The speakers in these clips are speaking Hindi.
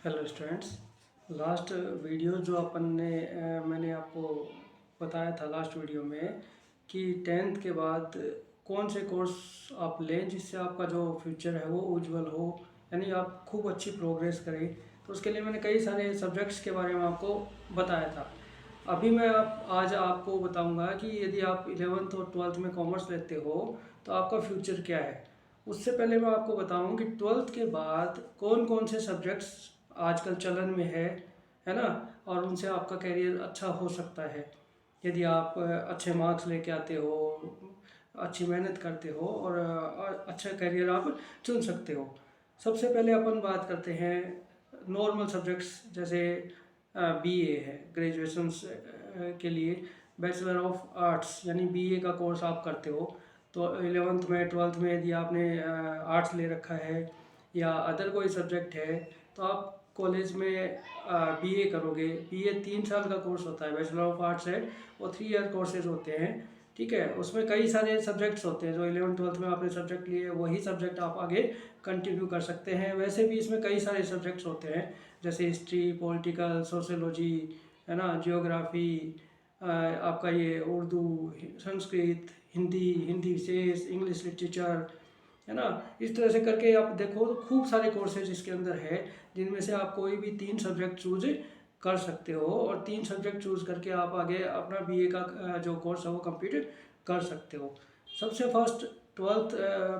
Hello students. लास्ट वीडियो जो मैंने आपको बताया था लास्ट वीडियो में कि टेंथ के बाद कौन से कोर्स आप लें जिससे आपका जो फ्यूचर है वो उज्जवल हो, यानी आप खूब अच्छी प्रोग्रेस करें। तो उसके लिए मैंने कई सारे सब्जेक्ट्स के बारे में आपको बताया था। अभी मैं आज आपको बताऊंगा कि यदि आप 11th और 12th में कॉमर्स लेते हो तो आपका फ्यूचर क्या है। उससे पहले मैं आपको बताऊं कि 12th के बाद कौन कौन से सब्जेक्ट्स आजकल चलन में है ना, और उनसे आपका करियर अच्छा हो सकता है यदि आप अच्छे मार्क्स लेके आते हो, अच्छी मेहनत करते हो और अच्छा करियर आप चुन सकते हो। सबसे पहले अपन बात करते हैं नॉर्मल सब्जेक्ट्स, जैसे बीए है ग्रेजुएशन के लिए, बैचलर ऑफ आर्ट्स यानी बीए का कोर्स आप करते हो। तो 11th में 12th में यदि आपने आर्ट्स ले रखा है या अदर कोई सब्जेक्ट है तो आप कॉलेज में बीए करोगे। बीए 3 साल का कोर्स होता है, बैचलर ऑफ आर्ट्स है, वो 3 ईयर कोर्सेज होते हैं। ठीक है, उसमें कई सारे सब्जेक्ट्स होते हैं जो 11th 12th में आपने सब्जेक्ट लिए वही सब्जेक्ट आप आगे कंटिन्यू कर सकते हैं। वैसे भी इसमें कई सारे सब्जेक्ट्स होते हैं जैसे हिस्ट्री, पॉलिटिकल, सोशियोलॉजी, है ना, जियोग्राफी, आपका ये उर्दू, संस्कृत, हिंदी, हिंदी विशेष, इंग्लिश लिटरेचर, है ना। इस तरह से करके आप देखो तो खूब सारे कोर्सेज इसके अंदर है जिनमें से आप कोई भी 3 सब्जेक्ट चूज कर सकते हो और 3 सब्जेक्ट चूज करके आप आगे अपना बीए का जो कोर्स है वो कंप्लीट कर सकते हो। सबसे फर्स्ट 12th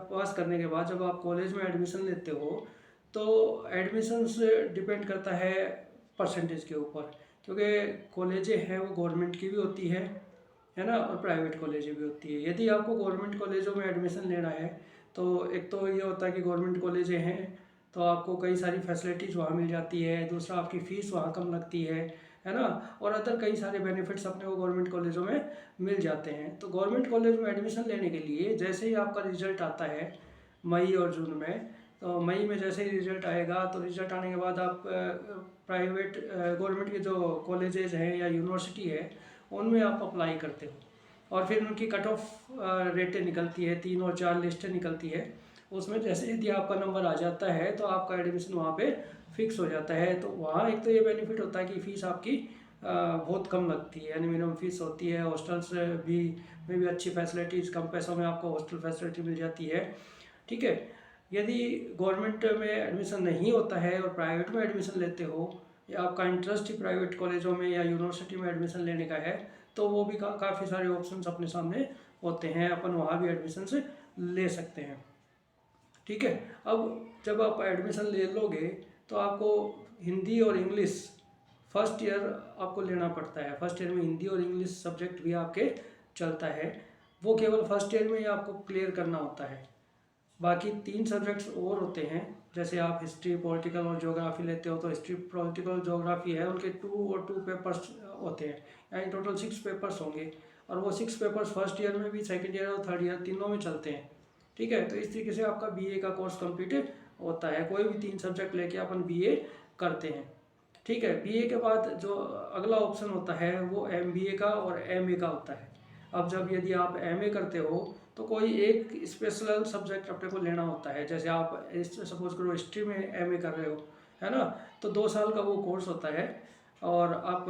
पास करने के बाद जब आप कॉलेज में एडमिशन लेते हो तो एडमिशन्स डिपेंड करता है परसेंटेज के ऊपर, क्योंकि कॉलेजें हैं वो गवर्नमेंट की भी होती है ना, और प्राइवेट कॉलेजें भी होती है। यदि आपको गवर्नमेंट कॉलेजों में एडमिशन लेना है तो एक तो ये होता है कि गवर्नमेंट कॉलेजें हैं तो आपको कई सारी फैसिलिटीज़ वहाँ मिल जाती है, दूसरा आपकी फ़ीस वहाँ कम लगती है ना, और अदर कई सारे बेनिफिट्स अपने को गवर्नमेंट कॉलेजों में मिल जाते हैं। तो गवर्नमेंट कॉलेज में एडमिशन लेने के लिए जैसे ही आपका रिजल्ट आता है मई और जून में, तो मई में जैसे ही रिजल्ट आएगा तो रिजल्ट आने के बाद आप प्राइवेट गवर्नमेंट के जो कॉलेजेज हैं या यूनिवर्सिटी है उनमें आप अप्लाई करते हो और फिर उनकी कट ऑफ रेटें निकलती है, 3 और 4 लिस्टें निकलती है। उसमें जैसे यदि आपका नंबर आ जाता है तो आपका एडमिशन वहाँ पे फिक्स हो जाता है। तो वहाँ एक तो ये बेनिफिट होता है कि फ़ीस आपकी बहुत कम लगती है, यानी मिनिमम फीस होती है। हॉस्टल्स भी में भी अच्छी फैसिलिटीज़, कम पैसों में आपको हॉस्टल फैसिलिटी मिल जाती है। ठीक है, यदि गवर्नमेंट में एडमिशन नहीं होता है और प्राइवेट में एडमिशन लेते हो या आपका इंटरेस्ट ही प्राइवेट कॉलेजों में या यूनिवर्सिटी में एडमिशन लेने का है तो वो भी काफ़ी सारे ऑप्शंस अपने सामने होते हैं, अपन वहाँ भी एडमिशन से ले सकते हैं। ठीक है, अब जब आप एडमिशन ले लोगे तो आपको हिंदी और इंग्लिश फर्स्ट ईयर आपको लेना पड़ता है। फर्स्ट ईयर में हिंदी और इंग्लिश सब्जेक्ट भी आपके चलता है, वो केवल फर्स्ट ईयर में ही आपको क्लियर करना होता है। बाकी 3 सब्जेक्ट्स और होते हैं, जैसे आप हिस्ट्री, पॉलिटिकल और ज्योग्राफी लेते हो तो हिस्ट्री, पॉलिटिकल, ज्योग्राफी है उनके 2 और 2 पेपर्स होते हैं, यानी टोटल 6 पेपर्स होंगे। और वो 6 पेपर्स फर्स्ट ईयर में भी, सेकेंड ईयर और थर्ड ईयर तीनों में चलते हैं। ठीक है, तो इस तरीके से आपका बीए का कोर्स कंप्लीट होता है। कोई भी 3 सब्जेक्ट लेके अपन बीए करते हैं। ठीक है, बीए के बाद जो अगला ऑप्शन होता है वो एमबीए का और एमए का होता है। अब जब यदि आप एमए करते हो तो कोई एक स्पेशल सब्जेक्ट अपने को लेना होता है। जैसे आप सपोज करो हिस्ट्री में एमए कर रहे हो, है ना, तो 2 साल का वो कोर्स होता है और आप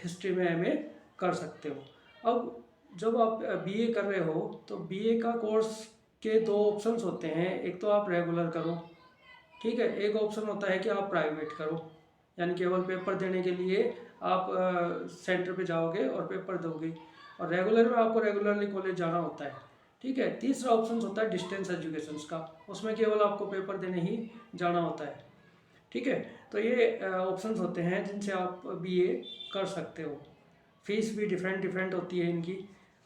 हिस्ट्री में एमए कर सकते हो। अब जब आप बीए कर रहे हो तो बीए का कोर्स के 2 ऑप्शंस होते हैं, एक तो आप रेगुलर करो, ठीक है, एक ऑप्शन होता है कि आप प्राइवेट करो, यानी केवल पेपर देने के लिए आप सेंटर पे जाओगे और पेपर दोगे, और रेगुलर में आपको रेगुलरली कॉलेज जाना होता है। ठीक है, तीसरा ऑप्शन होता है डिस्टेंस एजुकेशन का, उसमें केवल आपको पेपर देने ही जाना होता है। ठीक है, तो ये ऑप्शंस होते हैं जिनसे आप बीए कर सकते हो। फीस भी डिफरेंट डिफरेंट होती है इनकी।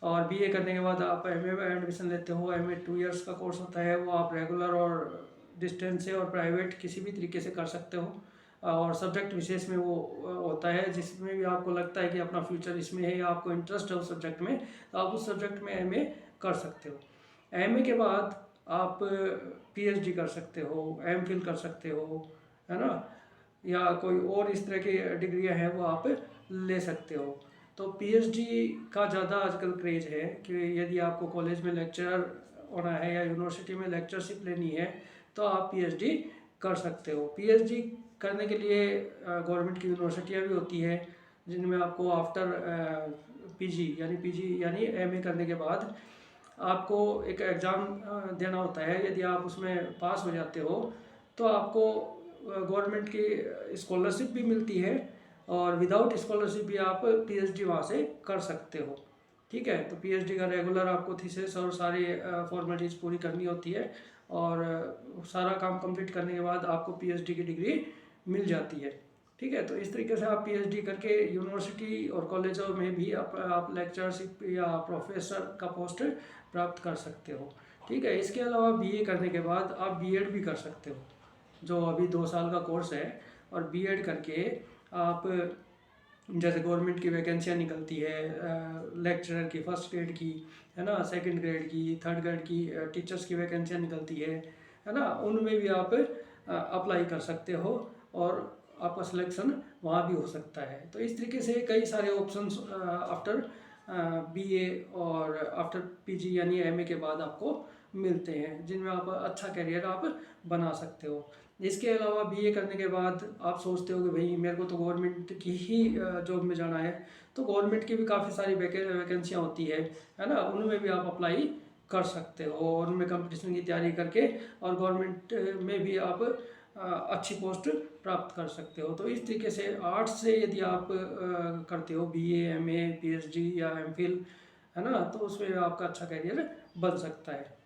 और बीए करने के बाद आप एमए में एडमिशन लेते हो। एमए 2 इयर्स का कोर्स होता है, वो आप रेगुलर और डिस्टेंस से और प्राइवेट किसी भी तरीके से कर सकते हो। और सब्जेक्ट विशेष में वो होता है जिसमें भी आपको लगता है कि अपना फ्यूचर इसमें है या आपको इंटरेस्ट है उस सब्जेक्ट में, तो आप उस सब्जेक्ट में एमए कर सकते हो। एमए के बाद आप पीएचडी कर सकते हो, एमफिल कर सकते हो, है ना, या कोई और इस तरह की डिग्रियां हैं वो आप ले सकते हो। तो पीएचडी का ज़्यादा आजकल क्रेज है कि यदि आपको कॉलेज में लेक्चरर होना है या यूनिवर्सिटी में लेक्चरशिप लेनी है तो आप पीएचडी कर सकते हो। पीएचडी करने के लिए गवर्नमेंट की यूनिवर्सिटियाँ भी होती है, जिनमें आपको आफ्टर पीजी यानी एमए करने के बाद आपको एक एग्ज़ाम देना होता है। यदि आप उसमें पास हो जाते हो तो आपको गवर्नमेंट की स्कॉलरशिप भी मिलती है, और विदाउट स्कॉलरशिप भी आप पीएचडी वहाँ से कर सकते हो। ठीक है, तो पीएचडी का रेगुलर आपको थीसिस और सारी फॉर्मेलिटीज़ पूरी करनी होती है, और सारा काम कंप्लीट करने के बाद आपको पीएचडी की डिग्री मिल जाती है। ठीक है, तो इस तरीके से आप पीएचडी करके यूनिवर्सिटी और कॉलेजों में भी आप लेक्चरशिप या प्रोफेसर का पोस्ट प्राप्त कर सकते हो। ठीक है, इसके अलावा बीए करने के बाद आप बीएड भी कर सकते हो, जो अभी 2 साल का कोर्स है। और बीएड करके आप, जैसे गवर्नमेंट की वैकेंसियाँ निकलती है लेक्चरर की, फर्स्ट ग्रेड की, है ना, सेकंड ग्रेड की, थर्ड ग्रेड की टीचर्स की वैकेंसियाँ निकलती है ना, उनमें भी आप अप्लाई कर सकते हो और आपका सिलेक्शन वहाँ भी हो सकता है। तो इस तरीके से कई सारे ऑप्शंस आफ्टर बीए और आफ्टर पीजी यानी एमए के बाद आपको मिलते हैं, जिनमें आप अच्छा करियर आप बना सकते हो। इसके अलावा बीए करने के बाद आप सोचते हो कि भाई मेरे को तो गवर्नमेंट की ही जॉब में जाना है, तो गवर्नमेंट की भी काफ़ी सारी वैकेंसियाँ होती है ना, उनमें भी आप अप्लाई कर सकते हो, और उनमें कंपटीशन की तैयारी करके और गवर्नमेंट में भी आप अच्छी पोस्ट प्राप्त कर सकते हो। तो इस तरीके से आर्ट्स से यदि आप करते हो बीए, एमए, पीएचडी या एमफिल, है ना, तो उसमें आपका अच्छा करियर बन सकता है।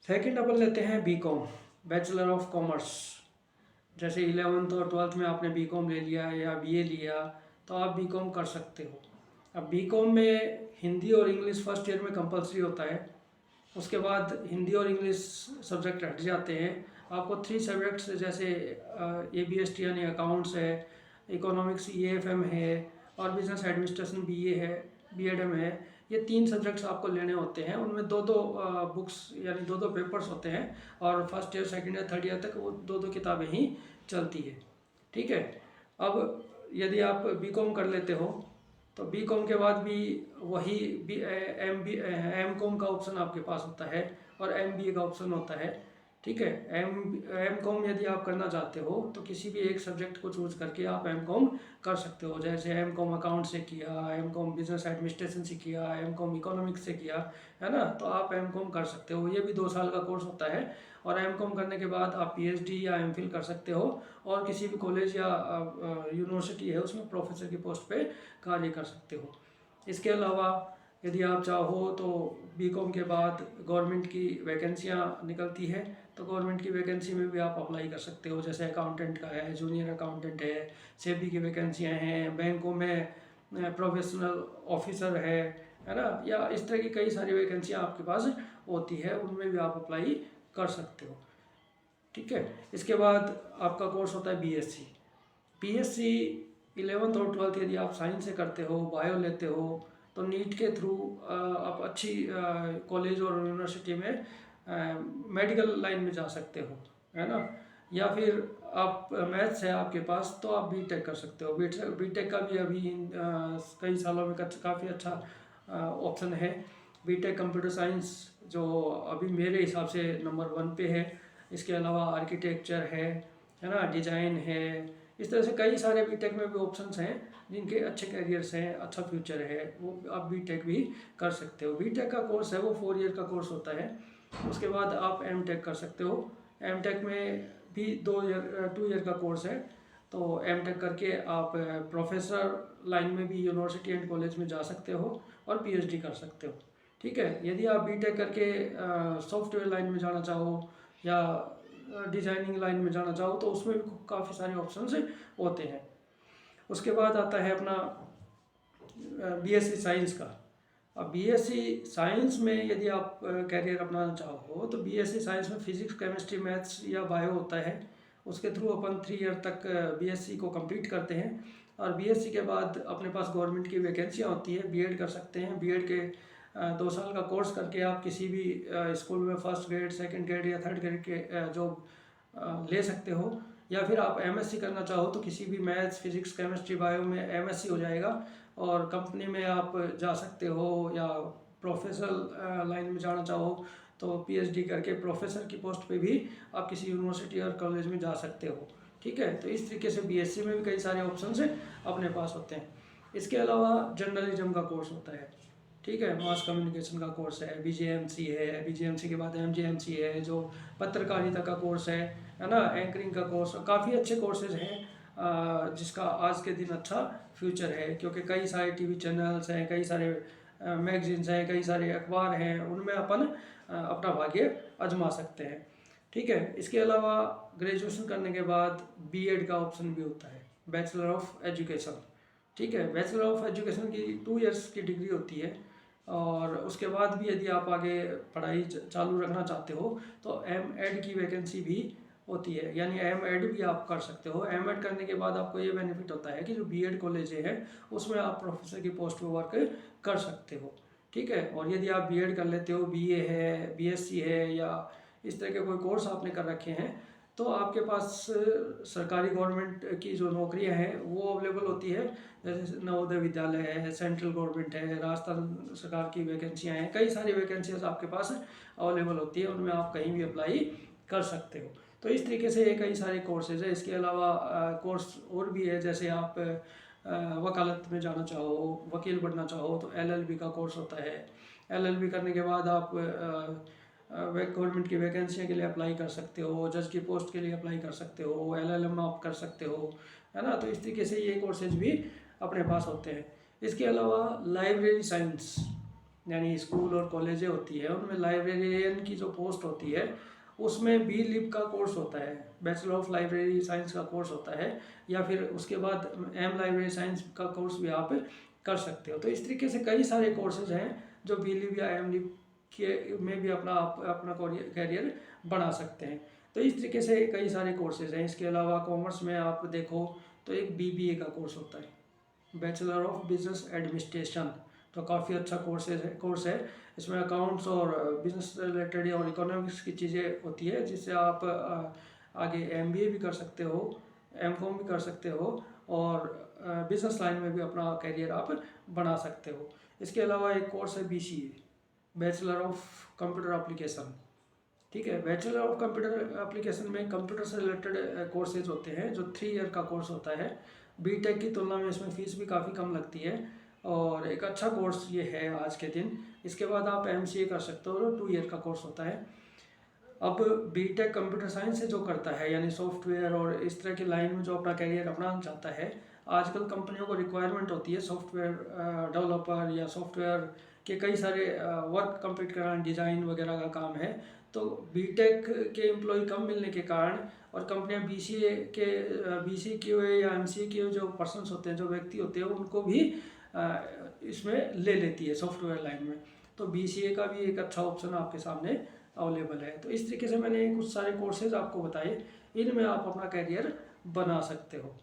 सेकंड अपन लेते हैं बीकॉम, बैचलर ऑफ कॉमर्स। जैसे 11th और 12th में आपने बीकॉम ले लिया या बीए लिया, तो आप बीकॉम कर सकते हो। अब बीकॉम में हिंदी और इंग्लिश फर्स्ट ईयर में कंपलसरी होता है, उसके बाद हिंदी और इंग्लिश सब्जेक्ट हट जाते हैं। आपको 3 सब्जेक्ट्स जैसे ABST यानी अकाउंट्स है, इकोनॉमिक्स EAFM है, और बिजनेस एडमिनिस्ट्रेशन BA है, BEdM है, ये 3 सब्जेक्ट्स आपको लेने होते हैं। उनमें 2-2 बुक्स यानी 2-2 पेपर्स होते हैं, और first year, second year, third year तक वो 2-2 किताबें ही चलती है। ठीक है, अब यदि आप बीकॉम कर लेते हो तो बीकॉम के बाद भी वही एम कॉम का ऑप्शन आपके पास होता है, और MBA का ऑप्शन होता है। ठीक है, एम कॉम यदि आप करना चाहते हो तो किसी भी एक सब्जेक्ट को चूज करके आप एम कॉम कर सकते हो। जैसे एम कॉम अकाउंट से किया, एम कॉम बिजनेस एडमिनिस्ट्रेशन से किया, एम कॉम इकोनॉमिक्स से किया, है ना, तो आप एम कॉम कर सकते हो। ये भी 2 साल का कोर्स होता है, और एम कॉम करने के बाद आप PhD या एमफिल कर सकते हो, और किसी भी कॉलेज या यूनिवर्सिटी है उसमें प्रोफेसर की पोस्ट पे कार्य कर सकते हो। इसके अलावा यदि आप चाहो तो बीकॉम के बाद गवर्नमेंट की वैकेंसियाँ निकलती है, तो गवर्नमेंट की वैकेंसी में भी आप अप्लाई कर सकते हो। जैसे अकाउंटेंट का है, जूनियर अकाउंटेंट है, सेबी की वैकेंसियाँ हैं, बैंकों में प्रोफेशनल ऑफिसर है ना, या इस तरह की कई सारी वैकेंसियाँ आपके पास होती है, उनमें भी आप अप्लाई कर सकते हो। ठीक है, इसके बाद आपका कोर्स होता है BSc 11th और 12th यदि आप साइंस से करते हो, बायो लेते हो, तो नीट के थ्रू आप अच्छी कॉलेज और यूनिवर्सिटी में मेडिकल लाइन में जा सकते हो, है ना। या फिर आप मैथ्स है आपके पास तो आप बीटेक कर सकते हो। बीटेक का भी अभी कई सालों में काफ़ी अच्छा ऑप्शन है। बीटेक कंप्यूटर साइंस जो अभी मेरे हिसाब से नंबर 1 पे है। इसके अलावा आर्किटेक्चर है ना, डिज़ाइन है, इस तरह से कई सारे बीटेक में भी ऑप्शंस हैं जिनके अच्छे करियर्स हैं, अच्छा फ्यूचर है, वो आप बीटेक भी कर सकते हो। बीटेक का कोर्स है वो 4 ईयर का कोर्स होता है। उसके बाद आप एमटेक कर सकते हो। एमटेक में भी 2 ईयर का कोर्स है, तो एमटेक करके आप प्रोफेसर लाइन में भी यूनिवर्सिटी एंड कॉलेज में जा सकते हो और पीएचडी कर सकते हो। ठीक है, यदि आप बीटेक करके सॉफ्टवेयर लाइन में जाना चाहो या डिज़ाइनिंग लाइन में जाना चाहो तो उसमें भी काफ़ी सारे ऑप्शंस होते हैं। उसके बाद आता है अपना बीएससी साइंस का। अब बीएससी साइंस में यदि आप कैरियर अपनाना चाहो तो बीएससी साइंस में फिजिक्स, केमिस्ट्री, मैथ्स या बायो होता है। उसके थ्रू अपन 3 ईयर तक बीएससी को कंप्लीट करते हैं, और बीएससी के बाद अपने पास गवर्नमेंट की वैकेंसियाँ होती है, बीएड कर सकते हैं। बीएड के 2 साल का कोर्स करके आप किसी भी स्कूल में फर्स्ट ग्रेड, सेकंड ग्रेड या थर्ड ग्रेड के जॉब ले सकते हो। या फिर आप एमएससी करना चाहो तो किसी भी मैथ्स, फिजिक्स, केमिस्ट्री, बायो में एमएससी हो जाएगा, और कंपनी में आप जा सकते हो। या प्रोफेशनल लाइन में जाना चाहो तो पीएचडी करके प्रोफेसर की पोस्ट पे भी आप किसी यूनिवर्सिटी और कॉलेज में जा सकते हो। ठीक है, तो इस तरीके से बीएससी में भी कई सारे ऑप्शन है अपने पास होते हैं। इसके अलावा जर्नलिज्म का कोर्स होता है, ठीक है, मास कम्युनिकेशन का कोर्स है, बीजेएमसी है, बीजेएमसी के बाद एमजेएमसी है जो पत्रकारिता का कोर्स है ना, एंकरिंग का कोर्स, काफ़ी अच्छे कोर्सेज हैं जिसका आज के दिन अच्छा फ्यूचर है, क्योंकि कई सारे टीवी चैनल्स हैं, कई सारे मैगजीन्स हैं, कई सारे अखबार हैं, उनमें अपन अपना भाग्य आजमा सकते हैं। ठीक है, इसके अलावा ग्रेजुएशन करने के बाद बीएड का ऑप्शन भी होता है, बैचलर ऑफ एजुकेशन। ठीक है, बैचलर ऑफ एजुकेशन की 2 इयर्स की डिग्री होती है, और उसके बाद भी यदि आप आगे पढ़ाई चालू रखना चाहते हो तो एम एड की वैकेंसी भी होती है, यानी एम एड भी आप कर सकते हो। एम एड करने के बाद आपको ये बेनिफिट होता है कि जो बी एड कॉलेज है उसमें आप प्रोफेसर की पोस्ट पर वर्क कर सकते हो। ठीक है, और यदि आप बी एड कर लेते हो, बी ए है, बी एस सी है, या इस तरह के कोई कोर्स आपने कर रखे हैं, तो आपके पास सरकारी गवर्नमेंट की जो नौकरियां हैं वो अवेलेबल होती है, जैसे नवोदय विद्यालय है, सेंट्रल गवर्नमेंट है, राजस्थान सरकार की वैकेंसियां हैं, कई सारी वैकेंसीज आपके पास अवेलेबल होती है, उनमें आप कहीं भी अप्लाई कर सकते हो। तो इस तरीके से ये कई सारे कोर्सेज है। इसके अलावा कोर्स और भी है, जैसे आप वकालत में जाना चाहो, वकील बनना चाहो तो एलएलबी का कोर्स होता है। एलएलबी करने के बाद आप गवर्नमेंट की वैकेंसियों के लिए अप्लाई कर सकते हो, जज की पोस्ट के लिए अप्लाई कर सकते हो, एलएलएम आप कर सकते हो, है ना। तो इस तरीके से ये कोर्सेज भी अपने पास होते हैं। इसके अलावा लाइब्रेरी साइंस, यानी स्कूल और कॉलेजें होती है, उनमें लाइब्रेरियन की जो पोस्ट होती है उसमें बी लिप का कोर्स होता है, बैचलर ऑफ लाइब्रेरी साइंस का कोर्स होता है, या फिर उसके बाद एम लाइब्रेरी साइंस का कोर्स भी आप कर सकते हो। तो इस तरीके से कई सारे कोर्सेज हैं जो बी लिप या एम लिप के में भी अपना कैरियर बना सकते हैं। तो इस तरीके से कई सारे कोर्सेज हैं। इसके अलावा कॉमर्स में आप देखो तो एक बीबीए का कोर्स होता है, बैचलर ऑफ बिजनेस एडमिनिस्ट्रेशन, तो काफ़ी अच्छा कोर्स है। इसमें अकाउंट्स और बिजनेस रिलेटेड और इकोनॉमिक्स की चीज़ें होती है, जिससे आप आगे एमबीए भी कर सकते हो, एमकॉम भी कर सकते हो, और बिजनेस लाइन में भी अपना करियर आप बना सकते हो। इसके अलावा एक कोर्स है BCA, bachelor of computer application. ठीक है, बैचलर ऑफ कंप्यूटर एप्लीकेशन में कंप्यूटर से रिलेटेड कोर्सेज होते हैं जो 3 ईयर का कोर्स होता है। बीटेक की तुलना में इसमें फ़ीस भी काफ़ी कम लगती है, और एक अच्छा कोर्स ये है आज के दिन। इसके बाद आप एमसीए कर सकते हो, 2 ईयर का कोर्स होता है। अब बीटेक कंप्यूटर साइंस से जो करता है, यानी सॉफ्टवेयर और इस तरह की लाइन में जो अपना करियर अपनाना चाहता है, आजकल कंपनियों को रिक्वायरमेंट होती है सॉफ्टवेयर डेवलपर या सॉफ्टवेयर के कई सारे वर्क कंप्लीट कराना, डिज़ाइन वगैरह का काम है। तो बीटेक के एम्प्लॉय कम मिलने के कारण, और कंपनियां बीसीए किए हुए या एमसीए किए हुए जो पर्सनस होते हैं, जो व्यक्ति होते हैं, उनको भी इसमें ले लेती है सॉफ्टवेयर लाइन में। तो बीसीए का भी एक अच्छा ऑप्शन आपके सामने अवेलेबल है। तो इस तरीके से मैंने कुछ सारे कोर्सेज आपको बताए, इनमें आप अपना करियर बना सकते हो।